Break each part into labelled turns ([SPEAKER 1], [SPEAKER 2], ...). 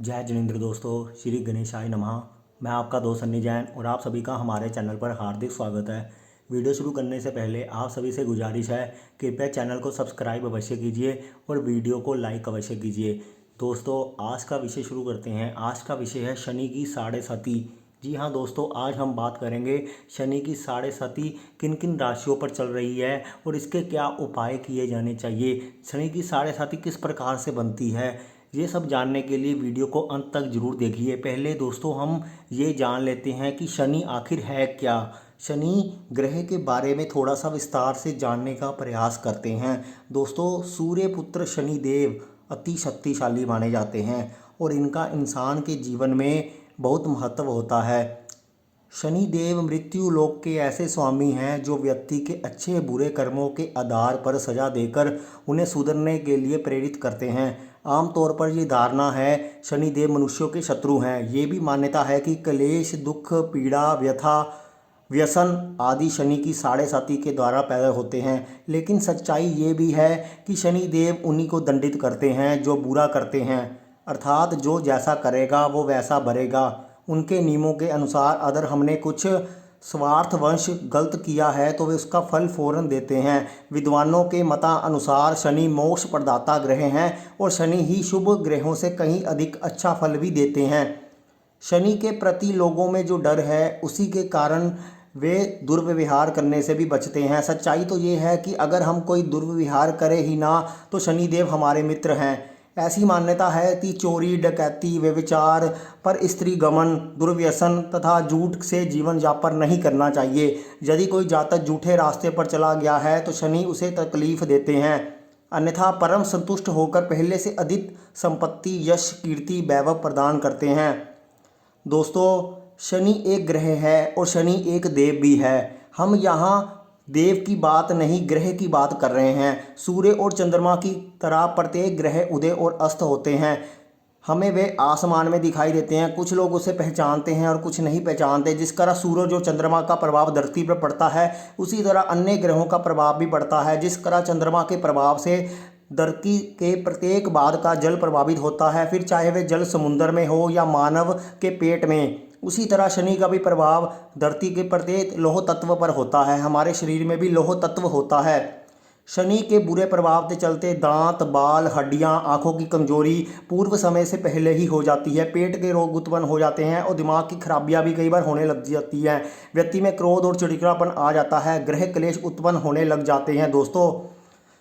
[SPEAKER 1] जय जिनेंद्र दोस्तों, श्री गणेशाय नमः। मैं आपका दोस्त सन्नी जैन और आप सभी का हमारे चैनल पर हार्दिक स्वागत है। वीडियो शुरू करने से पहले आप सभी से गुजारिश है, कृपया चैनल को सब्सक्राइब अवश्य कीजिए और वीडियो को लाइक अवश्य कीजिए। दोस्तों, आज का विषय शुरू करते हैं। आज का विषय है शनि की साढ़े साती। जी हाँ दोस्तों, आज हम बात करेंगे शनि की साढ़े साती किन किन राशियों पर चल रही है और इसके क्या उपाय किए जाने चाहिए। शनि की साढ़े साती किस प्रकार से बनती है, ये सब जानने के लिए वीडियो को अंत तक जरूर देखिए। पहले दोस्तों हम ये जान लेते हैं कि शनि आखिर है क्या। शनि ग्रह के बारे में थोड़ा सा विस्तार से जानने का प्रयास करते हैं। दोस्तों, सूर्य पुत्र शनि देव अति शक्तिशाली माने जाते हैं और इनका इंसान के जीवन में बहुत महत्व होता है। शनि देव मृत्यु लोक के ऐसे स्वामी हैं जो व्यक्ति के अच्छे बुरे कर्मों के आधार पर सजा देकर उन्हें सुधरने के लिए प्रेरित करते हैं। आमतौर पर ये धारणा है शनि देव मनुष्यों के शत्रु हैं। ये भी मान्यता है कि क्लेश, दुख, पीड़ा, व्यथा, व्यसन आदि शनि की साढ़े साती के द्वारा पैदा होते हैं। लेकिन सच्चाई ये भी है कि शनि देव उन्हीं को दंडित करते हैं जो बुरा करते हैं, अर्थात जो जैसा करेगा वो वैसा भरेगा। उनके नियमों के अनुसार अगर हमने कुछ स्वार्थवश गलत किया है तो वे उसका फल फौरन देते हैं। विद्वानों के मतानुसार शनि मोक्ष प्रदाता ग्रह हैं और शनि ही शुभ ग्रहों से कहीं अधिक अच्छा फल भी देते हैं। शनि के प्रति लोगों में जो डर है उसी के कारण वे दुर्व्यवहार करने से भी बचते हैं। सच्चाई तो ये है कि अगर हम कोई दुर्व्यवहार करें ही ना तो शनिदेव हमारे मित्र हैं। ऐसी मान्यता है कि चोरी, डकैती, व्यभिचार, पर स्त्री गमन, दुर्व्यसन तथा झूठ से जीवन यापन नहीं करना चाहिए। यदि कोई जातक झूठे रास्ते पर चला गया है तो शनि उसे तकलीफ देते हैं, अन्यथा परम संतुष्ट होकर पहले से अधिक संपत्ति, यश, कीर्ति, वैभव प्रदान करते हैं। दोस्तों, शनि एक ग्रह है और शनि एक देव भी है। हम यहाँ देव की बात नहीं ग्रह की बात कर रहे हैं। सूर्य और चंद्रमा की तरह प्रत्येक ग्रह उदय और अस्त होते हैं। हमें वे आसमान में दिखाई देते हैं। कुछ लोग उसे पहचानते हैं और कुछ नहीं पहचानते। जिस तरह सूरज और चंद्रमा का प्रभाव धरती पर पड़ता है उसी तरह अन्य ग्रहों का प्रभाव भी पड़ता है। जिस तरह चंद्रमा के प्रभाव से धरती के प्रत्येक भाग का जल प्रभावित होता है, फिर चाहे वे जल समुद्र में हो या मानव के पेट में, उसी तरह शनि का भी प्रभाव धरती के प्रत्येक लौह तत्व पर होता है। हमारे शरीर में भी लौह तत्व होता है। शनि के बुरे प्रभाव के चलते दांत, बाल, हड्डियां, आंखों की कमजोरी पूर्व समय से पहले ही हो जाती है। पेट के रोग उत्पन्न हो जाते हैं और दिमाग की खराबियां भी कई बार होने लग जाती हैं। व्यक्ति में क्रोध और चिड़चिड़ापन आ जाता है। ग्रह क्लेश उत्पन्न होने लग जाते हैं। दोस्तों,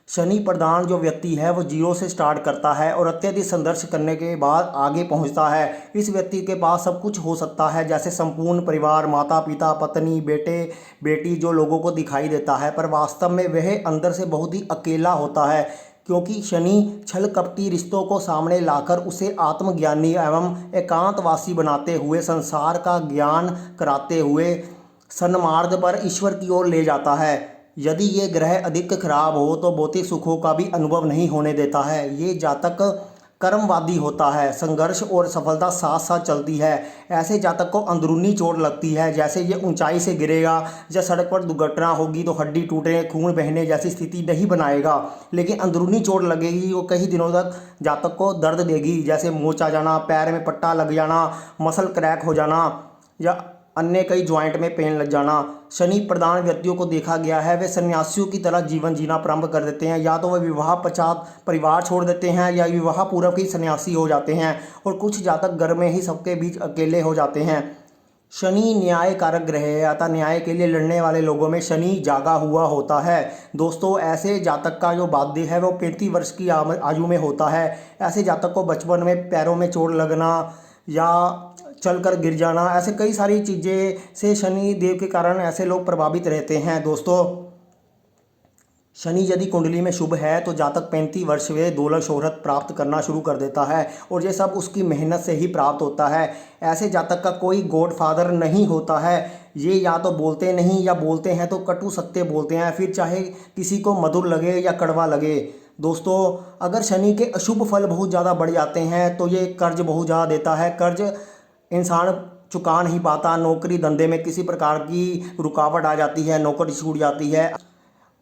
[SPEAKER 1] शनि प्रधान जो व्यक्ति है वो जीरो से स्टार्ट करता है और अत्यधिक संघर्ष करने के बाद आगे पहुंचता है। इस व्यक्ति के पास सब कुछ हो सकता है, जैसे संपूर्ण परिवार, माता पिता, पत्नी, बेटे बेटी, जो लोगों को दिखाई देता है, पर वास्तव में वह अंदर से बहुत ही अकेला होता है, क्योंकि शनि छल कपटी रिश्तों को सामने लाकर उसे आत्मज्ञानी एवं एकांतवासी बनाते हुए, संसार का ज्ञान कराते हुए सन्मार्ग पर ईश्वर की ओर ले जाता है। यदि ये ग्रह अधिक खराब हो तो भौतिक सुखों का भी अनुभव नहीं होने देता है। ये जातक कर्मवादी होता है। संघर्ष और सफलता साथ साथ चलती है। ऐसे जातक को अंदरूनी चोट लगती है, जैसे ये ऊंचाई से गिरेगा या सड़क पर दुर्घटना होगी तो हड्डी टूटने, खून बहने जैसी स्थिति नहीं बनाएगा, लेकिन अंदरूनी चोट लगेगी वो कई दिनों तक जातक को दर्द देगी, जैसे मोच आ जाना, पैर में पट्टा लग जाना, मसल क्रैक हो जाना या अन्य कई ज्वाइंट में पेन लग जाना। शनि प्रधान व्यक्तियों को देखा गया है वे सन्यासियों की तरह जीवन जीना प्रारंभ कर देते हैं। या तो वे विवाह पश्चात परिवार छोड़ देते हैं या विवाह पूर्व ही सन्यासी हो जाते हैं, और कुछ जातक घर में ही सबके बीच अकेले हो जाते हैं। शनि न्याय कारक ग्रह है, अतः न्याय के लिए लड़ने वाले लोगों में शनि जागा हुआ होता है। दोस्तों, ऐसे जातक का जो बाध्य है वो 35 वर्ष की आयु में होता है। ऐसे जातक को बचपन में पैरों में चोट लगना या चलकर गिर जाना, ऐसे कई सारी चीज़ें से शनि देव के कारण ऐसे लोग प्रभावित रहते हैं। दोस्तों, शनि यदि कुंडली में शुभ है तो जातक 35 वर्ष में दौलत शोहरत प्राप्त करना शुरू कर देता है, और ये सब उसकी मेहनत से ही प्राप्त होता है। ऐसे जातक का कोई गॉड फादर नहीं होता है। ये या तो बोलते नहीं या बोलते हैं तो कटु सत्य बोलते हैं, फिर चाहे किसी को मधुर लगे या कड़वा लगे। दोस्तों, अगर शनि के अशुभ फल बहुत ज़्यादा बढ़ जाते हैं तो ये कर्ज बहुत ज़्यादा देता है। कर्ज इंसान चुका नहीं पाता, नौकरी धंधे में किसी प्रकार की रुकावट आ जाती है, नौकरी छूट जाती है,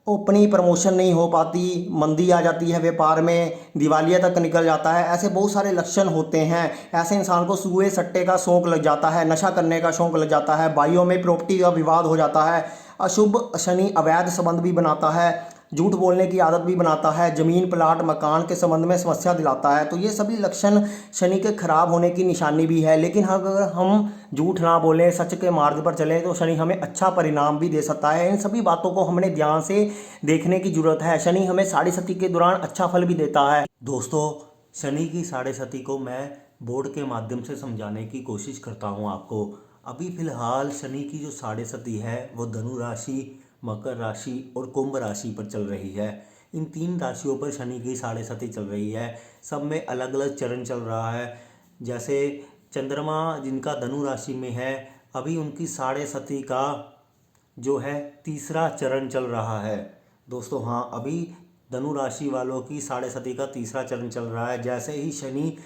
[SPEAKER 1] अपनी प्रमोशन नहीं हो पाती, मंदी आ जाती है व्यापार में, दिवालिया तक निकल जाता है। ऐसे बहुत सारे लक्षण होते हैं। ऐसे इंसान को जुए सट्टे का शौक लग जाता है, नशा करने का शौक लग जाता है, भाइयों में प्रॉपर्टी का विवाद हो जाता है, अशुभ शनि अवैध संबंध भी बनाता है, झूठ बोलने की आदत भी बनाता है, जमीन प्लाट मकान के संबंध में समस्या दिलाता है। तो ये सभी लक्षण शनि के खराब होने की निशानी भी है। लेकिन अगर हम झूठ ना बोलें, सच के मार्ग पर चलें, तो शनि हमें अच्छा परिणाम भी दे सकता है। इन सभी बातों को हमने ध्यान से देखने की जरूरत है। शनि हमें साढ़े सती के दौरान अच्छा फल भी देता है। दोस्तों, शनि की साढ़े सती को मैं बोर्ड के माध्यम से समझाने की कोशिश करता हूँ आपको। अभी फिलहाल शनि की जो साढ़े सती है वो धनु राशि, मकर राशि और कुंभ राशि पर चल रही है। इन तीन राशियों पर शनि की साढ़े सती चल रही है। सब में अलग अलग चरण चल रहा है। जैसे चंद्रमा जिनका धनु राशि में है, अभी उनकी साढ़े सती का जो है तीसरा चरण चल रहा है। दोस्तों हाँ, अभी धनु राशि वालों की साढ़े सती का तीसरा चरण चल रहा है। जैसे ही शनि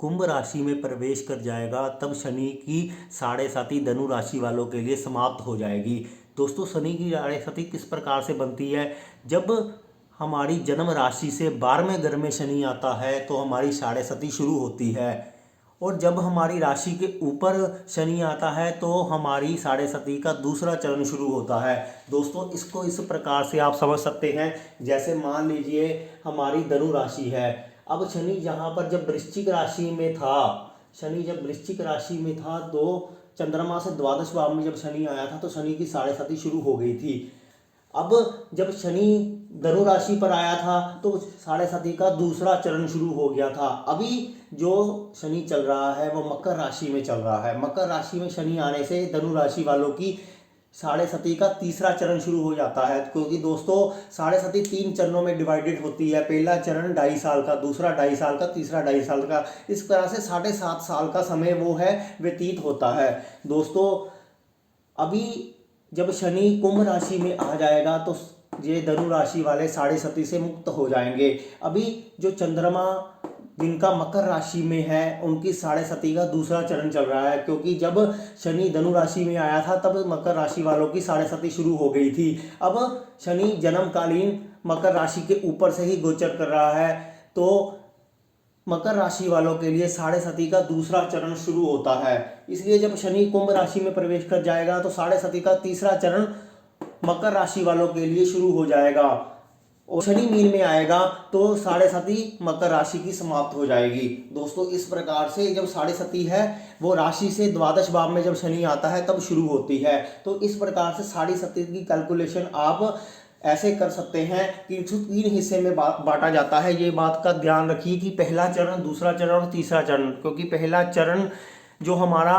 [SPEAKER 1] कुंभ राशि में प्रवेश कर जाएगा, तब शनि की साढ़े साती धनु राशि वालों के लिए समाप्त हो जाएगी। दोस्तों, शनि की साढ़े सती किस प्रकार से बनती है? जब हमारी जन्म राशि से 12वें घर में शनि आता है तो हमारी साढ़े सती शुरू होती है। और जब हमारी राशि के ऊपर शनि आता है तो हमारी साढ़े सती का दूसरा चरण शुरू होता है। दोस्तों, इसको इस प्रकार से आप समझ सकते हैं। जैसे मान लीजिए हमारी धनु राशि है। अब शनि यहाँ पर जब वृश्चिक राशि में था, शनि जब वृश्चिक राशि में था तो चंद्रमा से द्वादश भाव में जब शनि आया था तो शनि की साढ़े सती शुरू हो गई थी। अब जब शनि धनु राशि पर आया था तो साढ़े सती का दूसरा चरण शुरू हो गया था। अभी जो शनि चल रहा है वो मकर राशि में चल रहा है। मकर राशि में शनि आने से धनु राशि वालों की साढ़े सती का तीसरा चरण शुरू हो जाता है। क्योंकि दोस्तों, साढ़े सती 3 चरणों में डिवाइडेड होती है। पहला चरण 2.5 साल का, दूसरा 2.5 साल का, तीसरा 2.5 साल का। इस तरह से 7.5 साल का समय वो है व्यतीत होता है। दोस्तों, अभी जब शनि कुंभ राशि में आ जाएगा तो ये धनु राशि वाले साढ़े सती से मुक्त हो जाएंगे। अभी जो चंद्रमा जिनका मकर राशि में है उनकी साढ़े सती का दूसरा चरण चल रहा है। क्योंकि जब शनि धनु राशि में आया था तब मकर राशि वालों की साढ़े सती शुरू हो गई थी। अब शनि जन्मकालीन मकर राशि के ऊपर से ही गोचर कर रहा है तो मकर राशि वालों के लिए साढ़े सती का दूसरा चरण शुरू होता है। इसलिए जब शनि कुंभ राशि में प्रवेश कर जाएगा तो साढ़े सती का तीसरा चरण मकर राशि वालों के लिए शुरू हो जाएगा। और शनि मीन में आएगा तो साढ़े सती मकर राशि की समाप्त हो जाएगी। दोस्तों, इस प्रकार से जब साढ़े सती है वो राशि से द्वादश भाव में जब शनि आता है तब शुरू होती है। तो इस प्रकार से साढ़े सती की कैलकुलेशन आप ऐसे कर सकते हैं कि इसको 3 हिस्से में बांटा जाता है। ये बात का ध्यान रखिए कि पहला चरण, दूसरा चरण और तीसरा चरण। क्योंकि पहला चरण जो हमारा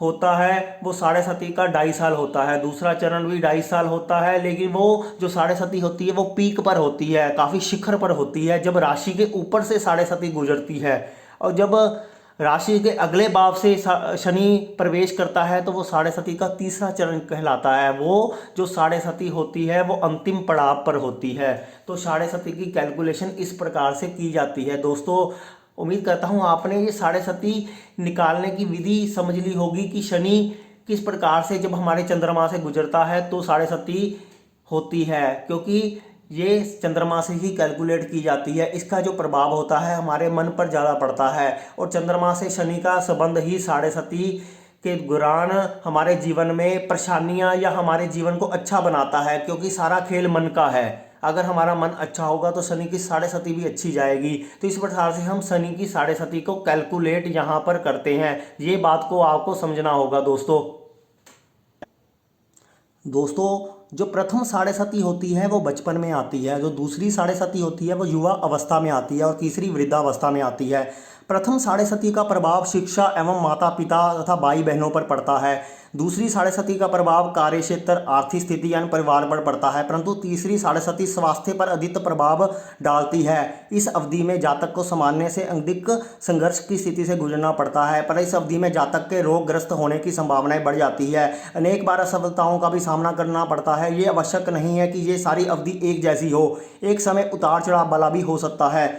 [SPEAKER 1] होता है वो साढ़े सती का 2.5 साल होता है, दूसरा चरण भी 2.5 साल होता है। लेकिन वो जो साढ़े सती होती है वो पीक पर होती है, काफ़ी शिखर पर होती है, जब राशि के ऊपर से साढ़े सती गुजरती है। और जब राशि के अगले भाव से शनि प्रवेश करता है तो वो साढ़े सती का तीसरा चरण कहलाता है। वो जो साढ़े सती होती है वो अंतिम पड़ाव पर होती है। तो साढ़े सती की कैलकुलेशन इस प्रकार से की जाती है। दोस्तों, उम्मीद करता हूँ आपने ये साढ़े सती निकालने की विधि समझ ली होगी कि शनि किस प्रकार से जब हमारे चंद्रमा से गुजरता है तो साढ़े सती होती है। क्योंकि ये चंद्रमा से ही कैलकुलेट की जाती है। इसका जो प्रभाव होता है हमारे मन पर ज़्यादा पड़ता है। और चंद्रमा से शनि का संबंध ही साढ़े सती के दौरान हमारे जीवन में परेशानियां या हमारे जीवन को अच्छा बनाता है। क्योंकि सारा खेल मन का है। अगर हमारा मन अच्छा होगा तो शनि की साढ़े सती भी अच्छी जाएगी। तो इस प्रकार से हम शनि की साढ़े सती को कैलकुलेट यहाँ पर करते हैं। ये बात को आपको समझना होगा दोस्तों, जो प्रथम साढ़े सती होती है वो बचपन में आती है, जो दूसरी साढ़े सती होती है वो युवा अवस्था में आती है और तीसरी वृद्धावस्था में आती है। प्रथम साढ़े सती का प्रभाव शिक्षा एवं माता पिता तथा भाई बहनों पर पड़ता है। दूसरी साढ़े सती का प्रभाव कार्य क्षेत्र, आर्थिक स्थिति यानी परिवार पर पड़ता है। परंतु तीसरी साढ़े सती स्वास्थ्य पर अधिक प्रभाव डालती है। इस अवधि में जातक को संभालने से अधिक संघर्ष की स्थिति से गुजरना पड़ता है। पर इस अवधि में जातक के रोगग्रस्त होने की संभावनाएं बढ़ जाती है। अनेक बार असफलताओं का भी सामना करना पड़ता है। ये आवश्यक नहीं है कि ये सारी अवधि एक जैसी हो, एक समय उतार चढ़ाव वाला भी हो सकता है।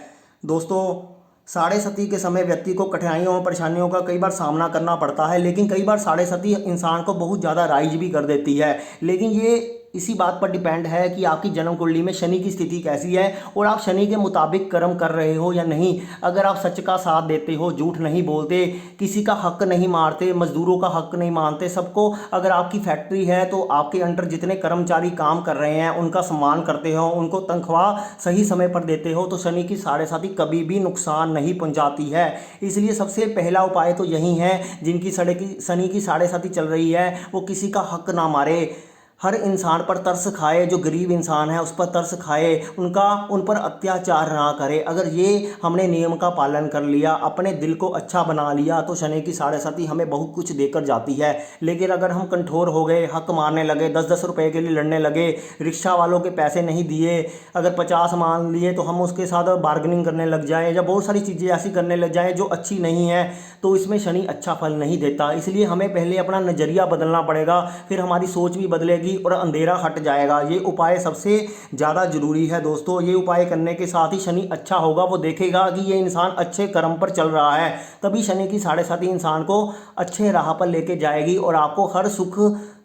[SPEAKER 1] दोस्तों, साढ़े सती के समय व्यक्ति को कठिनाइयों और परेशानियों का कई बार सामना करना पड़ता है। लेकिन कई बार साढ़े सती इंसान को बहुत ज़्यादा राइज भी कर देती है। लेकिन ये इसी बात पर डिपेंड है कि आपकी जन्म कुंडली में शनि की स्थिति कैसी है और आप शनि के मुताबिक कर्म कर रहे हो या नहीं। अगर आप सच का साथ देते हो, झूठ नहीं बोलते, किसी का हक नहीं मारते, मजदूरों का हक नहीं मानते सबको, अगर आपकी फैक्ट्री है तो आपके अंडर जितने कर्मचारी काम कर रहे हैं उनका सम्मान करते हो, उनको तनख्वाह सही समय पर देते हो, तो शनि की साढ़े साथी कभी भी नुकसान नहीं पहुंचाती है। इसलिए सबसे पहला उपाय तो यही है, जिनकी शनि की साढ़े साथी चल रही है वो किसी का हक ना मारे, हर इंसान पर तरस खाए, जो गरीब इंसान है उस पर तरस खाए, उन पर अत्याचार ना करे। अगर ये हमने नियम का पालन कर लिया, अपने दिल को अच्छा बना लिया, तो शनि की साढ़े साथी हमें बहुत कुछ देकर जाती है। लेकिन अगर हम कठोर हो गए, हक मारने लगे, 10-10 रुपए के लिए लड़ने लगे, रिक्शा वालों के पैसे नहीं दिए, अगर 50 मान लिए तो हम उसके साथ बार्गेनिंग करने लग जाएं या बहुत सारी चीज़ें ऐसी करने लग जाएं जो अच्छी नहीं है, तो इसमें शनि अच्छा फल नहीं देता। इसलिए हमें पहले अपना नज़रिया बदलना पड़ेगा, फिर हमारी सोच भी बदलेगी और अंधेरा हट जाएगा। ये उपाय सबसे ज़्यादा जरूरी है दोस्तों। ये उपाय करने के साथ ही शनि अच्छा होगा, वो देखेगा कि ये इंसान अच्छे कर्म पर चल रहा है, तभी शनि की साढ़े साथी इंसान को अच्छे राह पर लेके जाएगी और आपको हर सुख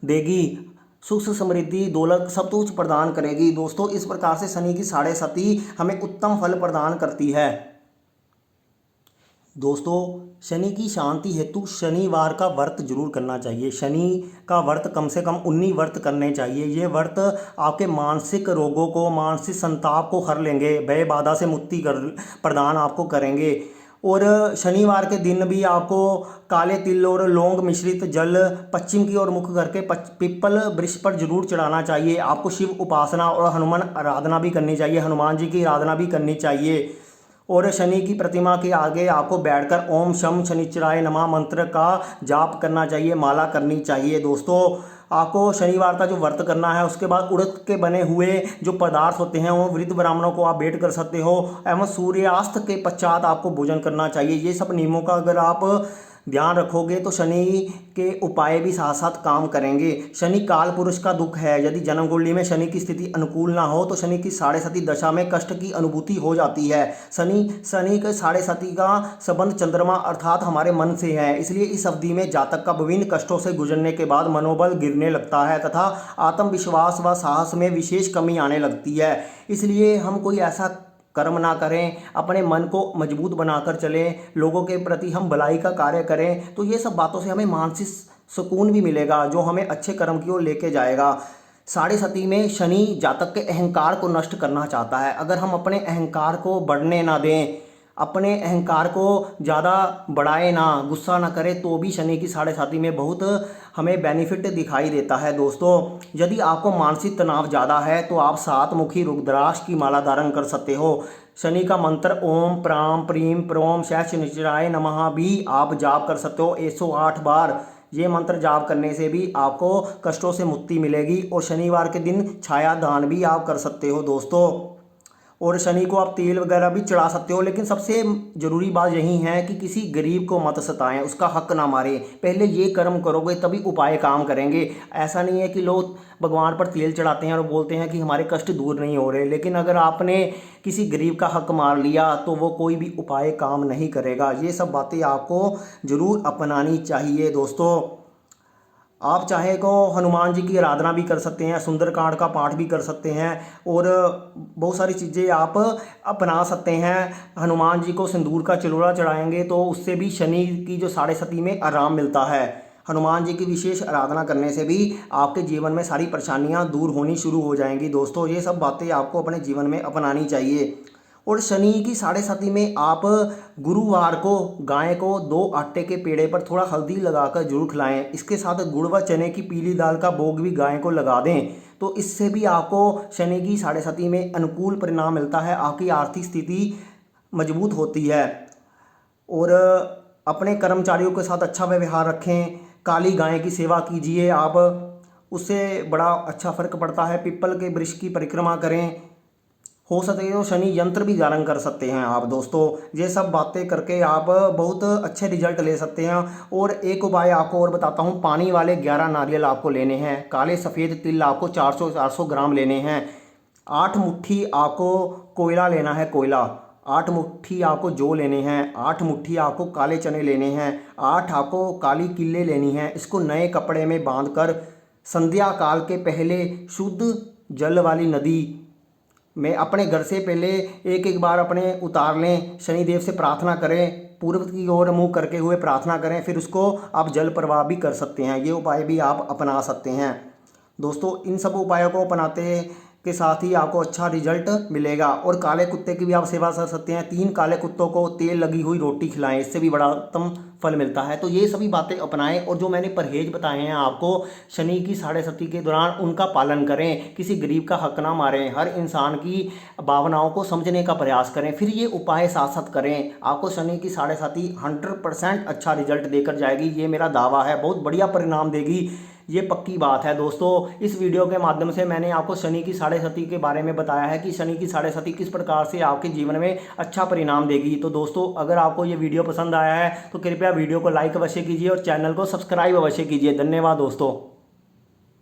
[SPEAKER 1] देगी, सुख समृद्धि दौलत सब कुछ प्रदान करेगी। दोस्तों इस प्रकार से शनि की साढ़े साथी हमें उत्तम फल प्रदान करती है। दोस्तों शनि की शांति हेतु शनिवार का व्रत जरूर करना चाहिए। शनि का व्रत कम से कम 19 व्रत करने चाहिए। ये व्रत आपके मानसिक रोगों को, मानसिक संताप को हर लेंगे, भय बाधा से मुक्ति प्रदान आपको करेंगे। और शनिवार के दिन भी आपको काले तिल और लौंग मिश्रित जल पश्चिम की ओर मुख करके पीपल वृक्ष पर जरूर चढ़ाना चाहिए। आपको शिव उपासना और हनुमान आराधना भी करनी चाहिए, हनुमान जी की आराधना भी करनी चाहिए। और शनि की प्रतिमा के आगे आपको बैठकर ओम शम शनिचराय नमः मंत्र का जाप करना चाहिए, माला करनी चाहिए। दोस्तों आपको शनिवार का जो व्रत करना है, उसके बाद उड़द के बने हुए जो पदार्थ होते हैं वो वृद्ध ब्राह्मणों को आप भेंट कर सकते हो, एवं सूर्यास्त के पश्चात आपको भोजन करना चाहिए। ये सब नियमों का अगर आप ध्यान रखोगे तो शनि के उपाय भी साथ साथ काम करेंगे। शनि काल पुरुष का दुख है। यदि जन्म कुंडली में शनि की स्थिति अनुकूल ना हो तो शनि की साढ़े साती दशा में कष्ट की अनुभूति हो जाती है। शनि के साढ़े साती का संबंध चंद्रमा अर्थात हमारे मन से है। इसलिए इस अवधि में जातक का विभिन्न कष्टों से गुजरने के बाद मनोबल गिरने लगता है तथा आत्मविश्वास व साहस में विशेष कमी आने लगती है। इसलिए हम कोई ऐसा कर्म ना करें, अपने मन को मजबूत बनाकर चलें, लोगों के प्रति हम भलाई का कार्य करें, तो ये सब बातों से हमें मानसिक सुकून भी मिलेगा जो हमें अच्छे कर्म की ओर लेके जाएगा। साढ़े साती में शनि जातक के अहंकार को नष्ट करना चाहता है। अगर हम अपने अहंकार को बढ़ने ना दें, अपने अहंकार को ज़्यादा बढ़ाए ना, गुस्सा ना करें, तो भी शनि की साढ़े साती में बहुत हमें बेनिफिट दिखाई देता है। दोस्तों यदि आपको मानसिक तनाव ज़्यादा है तो आप 7 मुखी रुद्राक्ष की माला धारण कर सकते हो। शनि का मंत्र ओम प्राम प्रीम प्रोम शनिचराय नमः भी आप जाप कर सकते हो 108 बार। ये मंत्र जाप करने से भी आपको कष्टों से मुक्ति मिलेगी। और शनिवार के दिन छाया दान भी आप कर सकते हो दोस्तों। और शनि को आप तेल वगैरह भी चढ़ा सकते हो। लेकिन सबसे ज़रूरी बात यही है कि किसी गरीब को मत सताएं, उसका हक ना मारें। पहले ये कर्म करोगे तभी उपाय काम करेंगे। ऐसा नहीं है कि लोग भगवान पर तेल चढ़ाते हैं और बोलते हैं कि हमारे कष्ट दूर नहीं हो रहे, लेकिन अगर आपने किसी गरीब का हक मार लिया तो वो कोई भी उपाय काम नहीं करेगा। ये सब बातें आपको ज़रूर अपनानी चाहिए दोस्तों। आप चाहे तो हनुमान जी की आराधना भी कर सकते हैं, सुंदरकांड का पाठ भी कर सकते हैं और बहुत सारी चीज़ें आप अपना सकते हैं। हनुमान जी को सिंदूर का चिलोड़ा चढ़ाएंगे तो उससे भी शनि की जो साढ़े साती में आराम मिलता है। हनुमान जी की विशेष आराधना करने से भी आपके जीवन में सारी परेशानियां दूर होनी शुरू हो जाएंगी। दोस्तों ये सब बातें आपको अपने जीवन में अपनानी चाहिए। और शनि की साढ़े साती में आप गुरुवार को गाय को 2 आटे के पेड़े पर थोड़ा हल्दी लगाकर जरूर खिलाएं। इसके साथ गुड़ व चने की पीली दाल का भोग भी गाय को लगा दें, तो इससे भी आपको शनि की साढ़े साती में अनुकूल परिणाम मिलता है, आपकी आर्थिक स्थिति मजबूत होती है। और अपने कर्मचारियों के साथ अच्छा व्यवहार रखें, काली गाय की सेवा कीजिए आप, उससे बड़ा अच्छा फर्क पड़ता है। पीपल के वृक्ष की परिक्रमा करें, हो सके तो शनि यंत्र भी धारण कर सकते हैं आप दोस्तों। ये सब बातें करके आप बहुत अच्छे रिजल्ट ले सकते हैं। और एक उपाय आपको और बताता हूँ, पानी वाले 11 नारियल आपको लेने हैं, काले सफ़ेद तिल आपको 400 ग्राम लेने हैं, 8 मुट्ठी आपको कोयला लेना है, कोयला 8 मुट्ठी आपको जौ लेने हैं, 8 मुट्ठी आपको काले चने लेने हैं, 8 आपको काली किल्ले लेनी हैं। इसको नए कपड़े में बांधकर
[SPEAKER 2] संध्या काल के पहले शुद्ध जल वाली नदी में अपने घर से पहले एक एक बार अपने उतार लें। शनिदेव से प्रार्थना करें, पूर्व की ओर मुंह करके हुए प्रार्थना करें, फिर उसको आप जल प्रवाह भी कर सकते हैं। ये उपाय भी आप अपना सकते हैं। दोस्तों, इन सब उपायों को अपनाते के साथ ही आपको अच्छा रिजल्ट मिलेगा। और काले कुत्ते की भी आप सेवा कर सकते हैं। 3 काले कुत्तों को तेल लगी हुई रोटी खिलाएं, इससे भी बड़ा उत्तम फल मिलता है। तो ये सभी बातें अपनाएं और जो मैंने परहेज बताए हैं आपको शनि की 6.5 के दौरान, उनका पालन करें। किसी गरीब का हक ना मारें, हर इंसान की भावनाओं को समझने का प्रयास करें, फिर ये उपाय साथ साथ करें। आपको शनि की 6.5 100% अच्छा रिजल्ट देकर जाएगी। ये मेरा दावा है, बहुत बढ़िया परिणाम देगी, ये पक्की बात है। दोस्तों, इस वीडियो के माध्यम से मैंने आपको शनि की 6.5 के बारे में बताया है कि शनि की 6.5 किस प्रकार से आपके जीवन में अच्छा परिणाम देगी। तो दोस्तों, अगर आपको ये वीडियो पसंद आया है तो कृपया वीडियो को लाइक अवश्य कीजिए और चैनल को सब्सक्राइब अवश्य कीजिए। धन्यवाद दोस्तों।